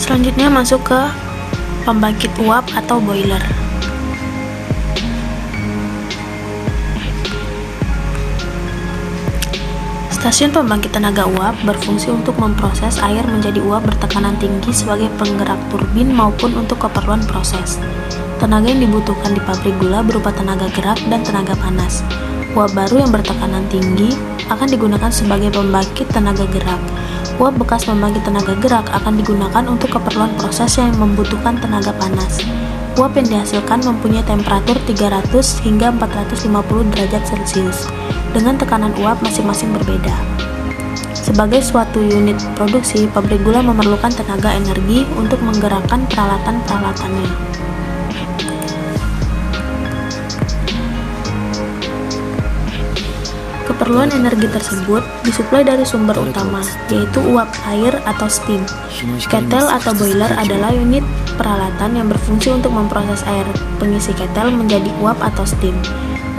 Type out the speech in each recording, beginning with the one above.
Selanjutnya masuk ke pembangkit uap atau boiler. Stasiun pembangkit tenaga uap berfungsi untuk memproses air menjadi uap bertekanan tinggi sebagai penggerak turbin maupun untuk keperluan proses. Tenaga yang dibutuhkan di pabrik gula berupa tenaga gerak dan tenaga panas. Uap baru yang bertekanan tinggi akan digunakan sebagai pembangkit tenaga gerak. Uap bekas pembangkit tenaga gerak akan digunakan untuk keperluan proses yang membutuhkan tenaga panas. Uap yang dihasilkan mempunyai temperatur 300 hingga 450 derajat Celcius, dengan tekanan uap masing-masing berbeda. Sebagai suatu unit produksi, pabrik gula memerlukan tenaga energi untuk menggerakkan peralatan-peralatannya. Keperluan energi tersebut disuplai dari sumber utama, yaitu uap air atau steam. Ketel atau boiler adalah unit peralatan yang berfungsi untuk memproses air pengisi ketel menjadi uap atau steam.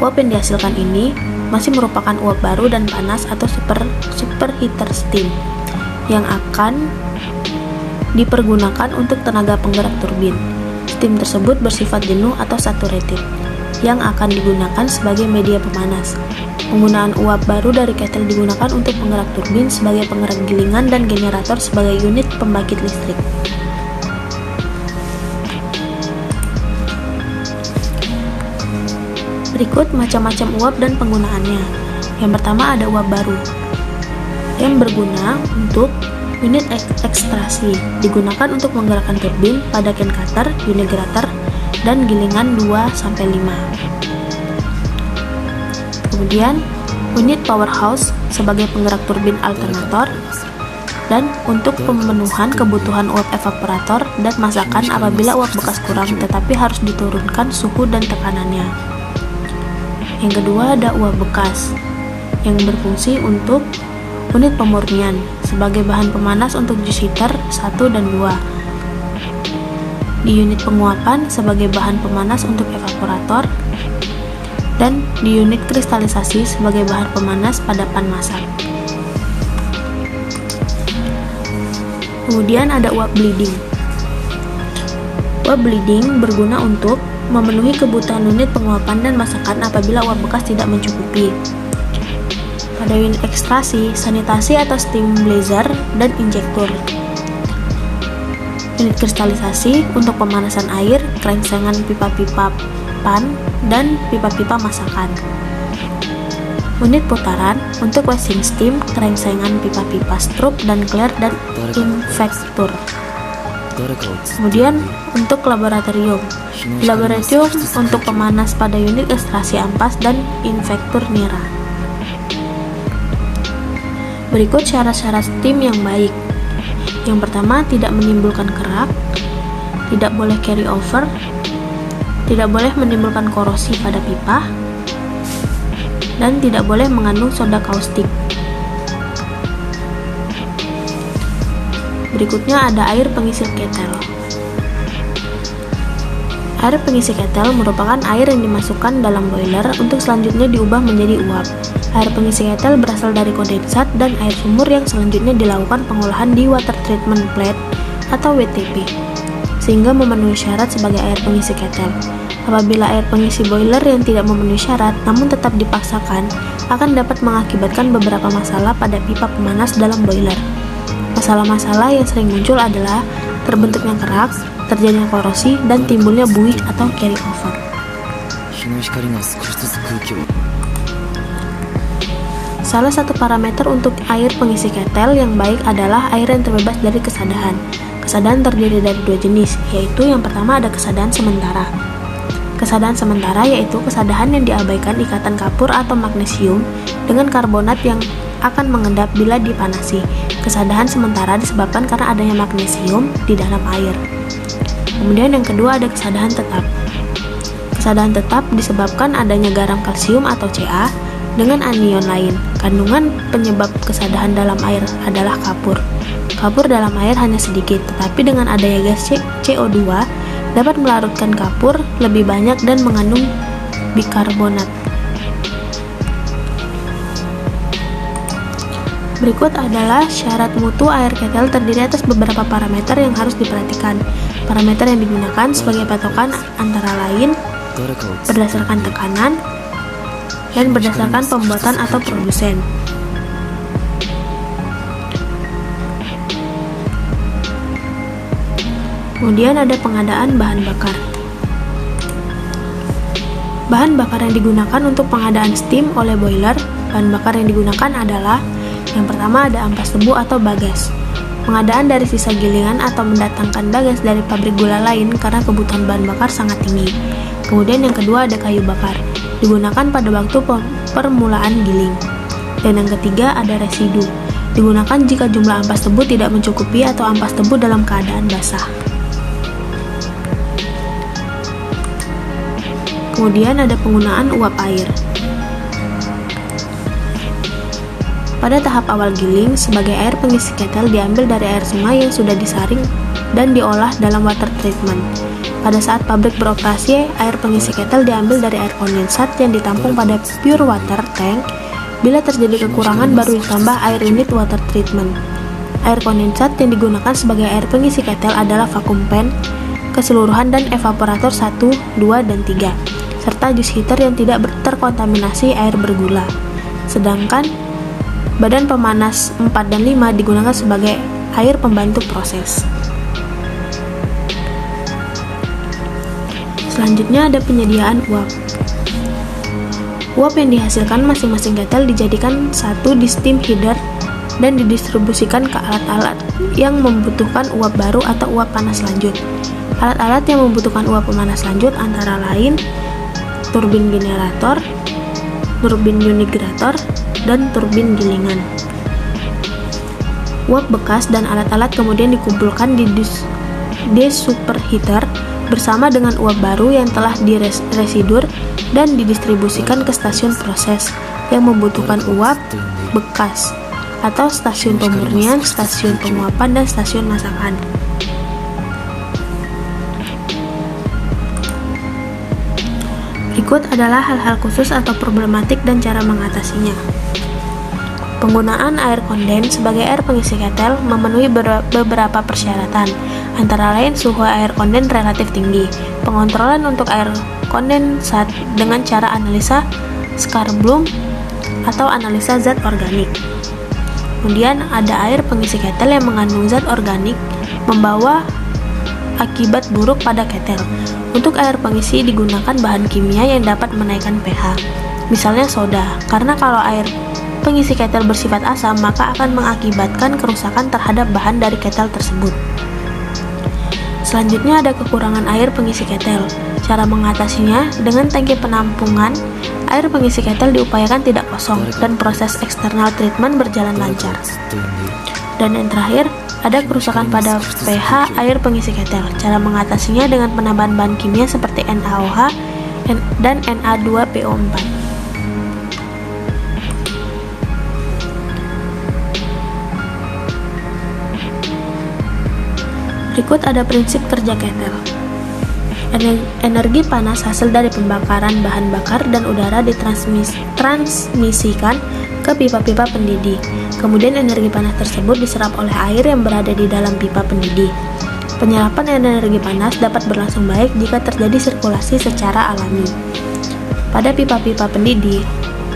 Uap yang dihasilkan ini masih merupakan uap baru dan panas atau superheater steam yang akan dipergunakan untuk tenaga penggerak turbin. Steam tersebut bersifat jenuh atau saturated yang akan digunakan sebagai media pemanas. Penggunaan uap baru dari ketel digunakan untuk penggerak turbin sebagai penggerak gilingan dan generator sebagai unit pembangkit listrik. Berikut macam-macam uap dan penggunaannya. Yang pertama ada uap baru yang berguna untuk unit ekstraksi, digunakan untuk menggerakkan turbin, padaken cutter, unit generator, dan gilingan 2-5. Kemudian unit powerhouse sebagai penggerak turbin alternator dan untuk pemenuhan kebutuhan uap evaporator dan masakan apabila uap bekas kurang tetapi harus diturunkan suhu dan tekanannya. Yang kedua ada uap bekas yang berfungsi untuk unit pemurnian sebagai bahan pemanas untuk juice heater 1 dan 2. Di unit penguapan sebagai bahan pemanas untuk evaporator, dan di unit kristalisasi sebagai bahan pemanas pada pan masak. Kemudian ada uap bleeding. Uap bleeding berguna untuk memenuhi kebutuhan unit penguapan dan masakan apabila uap bekas tidak mencukupi. Pada unit ekstraksi, sanitasi atau steam blazer dan injektor. Unit kristalisasi untuk pemanasan air, kerengsengan pipa-pipa pan, dan pipa-pipa masakan. Unit putaran untuk washing steam, kerengsengan pipa-pipa stroop dan clear dan infektur. Kemudian untuk laboratorium. Laboratorium untuk pemanas pada unit ekstraksi ampas dan infektur nira. Berikut syarat-syarat steam yang baik. Yang pertama, tidak menimbulkan kerak, tidak boleh carry over, tidak boleh menimbulkan korosi pada pipa, dan tidak boleh mengandung soda kaustik. Berikutnya ada air pengisi ketel. Air pengisi ketel merupakan air yang dimasukkan dalam boiler untuk selanjutnya diubah menjadi uap. Air pengisi ketel berasal dari kondensat dan air sumur yang selanjutnya dilakukan pengolahan di water treatment plant atau WTP, sehingga memenuhi syarat sebagai air pengisi ketel. Apabila air pengisi boiler yang tidak memenuhi syarat namun tetap dipaksakan, akan dapat mengakibatkan beberapa masalah pada pipa pemanas dalam boiler. Masalah-masalah yang sering muncul adalah terbentuknya kerak, terjadinya korosi, dan timbulnya buih atau carry over. Salah satu parameter untuk air pengisi ketel yang baik adalah air yang terbebas dari kesadahan. Kesadahan terdiri dari dua jenis, yaitu yang pertama ada kesadahan sementara. Kesadahan sementara yaitu kesadahan yang diabaikan ikatan kapur atau magnesium dengan karbonat yang akan mengendap bila dipanasi. Kesadahan sementara disebabkan karena adanya magnesium di dalam air. Kemudian yang kedua ada kesadahan tetap. Kesadahan tetap disebabkan adanya garam kalsium atau Ca dengan anion lain. Kandungan penyebab kesadahan dalam air adalah kapur. Kapur dalam air hanya sedikit, tetapi dengan adanya gas CO2 dapat melarutkan kapur lebih banyak dan mengandung bikarbonat. Berikut adalah syarat mutu air ketel terdiri atas beberapa parameter yang harus diperhatikan. Parameter yang digunakan sebagai patokan antara lain berdasarkan tekanan dan berdasarkan pembuatan atau produsen. Kemudian ada pengadaan bahan bakar. Bahan bakar yang digunakan untuk pengadaan steam oleh boiler, bahan bakar yang digunakan adalah yang pertama ada ampas tebu atau bagas. Pengadaan dari sisa gilingan atau mendatangkan bagas dari pabrik gula lain karena kebutuhan bahan bakar sangat tinggi. Kemudian yang kedua ada kayu bakar, digunakan pada waktu permulaan giling. Dan yang ketiga ada residu, digunakan jika jumlah ampas tebu tidak mencukupi atau ampas tebu dalam keadaan basah. Kemudian ada penggunaan uap air. Pada tahap awal giling, sebagai air pengisi ketel diambil dari air sungai yang sudah disaring dan diolah dalam water treatment. Pada saat pabrik beroperasi, air pengisi ketel diambil dari air kondensat yang ditampung pada pure water tank. Bila terjadi kekurangan, baru ditambah air unit water treatment. Air kondensat yang digunakan sebagai air pengisi ketel adalah vacuum pan keseluruhan dan evaporator 1, 2, dan 3. Serta juice heater yang tidak terkontaminasi air bergula. Sedangkan badan pemanas 4 dan 5 digunakan sebagai air pembantu proses. Selanjutnya ada penyediaan uap. Uap yang dihasilkan masing-masing ketel dijadikan satu di steam heater dan didistribusikan ke alat-alat yang membutuhkan uap baru atau uap panas lanjut. Alat-alat yang membutuhkan uap pemanas lanjut antara lain turbin generator, turbin unigenerator, dan turbin gilingan. Uap bekas dan alat-alat kemudian dikumpulkan di desuperheater bersama dengan uap baru yang telah diresidur dan didistribusikan ke stasiun proses yang membutuhkan uap bekas atau stasiun pemurnian, stasiun penguapan, dan stasiun masakan. Berikut adalah hal-hal khusus atau problematik dan cara mengatasinya. Penggunaan air konden sebagai air pengisi ketel memenuhi beberapa persyaratan, antara lain suhu air konden relatif tinggi, pengontrolan untuk air kondensat dengan cara analisa Scar-Bloom atau analisa zat organik. Kemudian ada air pengisi ketel yang mengandung zat organik membawa akibat buruk pada ketel. Untuk air pengisi digunakan bahan kimia yang dapat menaikkan pH, misalnya soda, karena kalau air pengisi ketel bersifat asam maka akan mengakibatkan kerusakan terhadap bahan dari ketel tersebut. Selanjutnya ada kekurangan air pengisi ketel. Cara mengatasinya dengan tangki penampungan air pengisi ketel diupayakan tidak kosong dan proses eksternal treatment berjalan lancar. Dan yang terakhir, ada kerusakan pada pH air pengisi ketel. Cara mengatasinya dengan penambahan bahan kimia seperti NaOH dan Na2PO4. Berikut ada prinsip kerja ketel. Energi panas hasil dari pembakaran bahan bakar dan udara ditransmisikan ke pipa-pipa pendidih. Kemudian energi panas tersebut diserap oleh air yang berada di dalam pipa pendidih. Penyerapan energi panas dapat berlangsung baik jika terjadi sirkulasi secara alami. Pada pipa-pipa pendidih,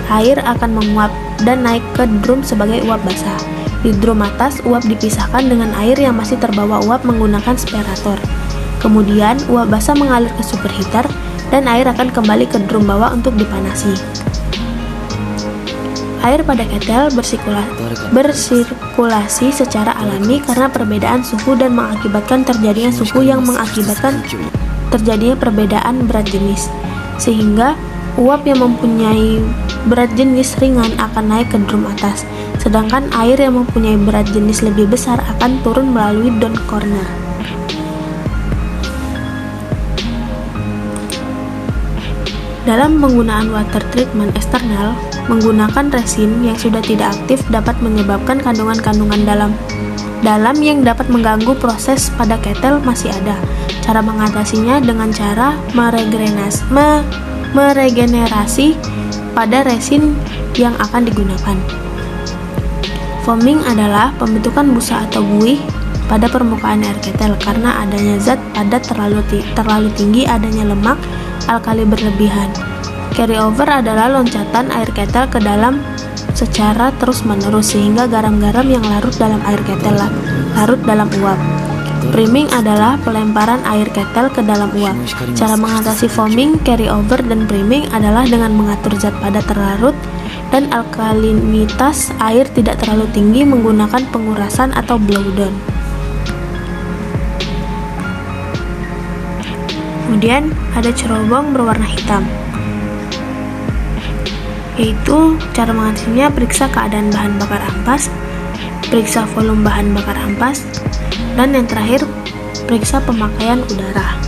air akan menguap dan naik ke drum sebagai uap basah. Di drum atas, uap dipisahkan dengan air yang masih terbawa uap menggunakan sperator. Kemudian, uap basah mengalir ke superheater dan air akan kembali ke drum bawah untuk dipanasi. Air pada ketel bersirkulasi secara alami karena perbedaan suhu dan mengakibatkan terjadinya suhu yang mengakibatkan terjadinya perbedaan berat jenis, sehingga uap yang mempunyai berat jenis ringan akan naik ke drum atas, sedangkan air yang mempunyai berat jenis lebih besar akan turun melalui down corner. Dalam penggunaan water treatment eksternal, menggunakan resin yang sudah tidak aktif dapat menyebabkan kandungan-kandungan dalam yang dapat mengganggu proses pada ketel masih ada. Cara mengatasinya dengan cara meregenerasi pada resin yang akan digunakan. Foaming adalah pembentukan busa atau buih pada permukaan air ketel karena adanya zat padat terlalu tinggi, adanya lemak alkali berlebihan. Carryover adalah loncatan air ketel ke dalam secara terus-menerus sehingga garam-garam yang larut dalam air ketel larut dalam uap. Priming adalah pelemparan air ketel ke dalam uap. Cara mengatasi foaming, carryover, dan priming adalah dengan mengatur zat padat terlarut dan alkalinitas air tidak terlalu tinggi menggunakan pengurasan atau blowdown. Kemudian ada cerobong berwarna hitam, yaitu cara mengatasinya periksa keadaan bahan bakar ampas, periksa volume bahan bakar ampas, dan yang terakhir periksa pemakaian udara.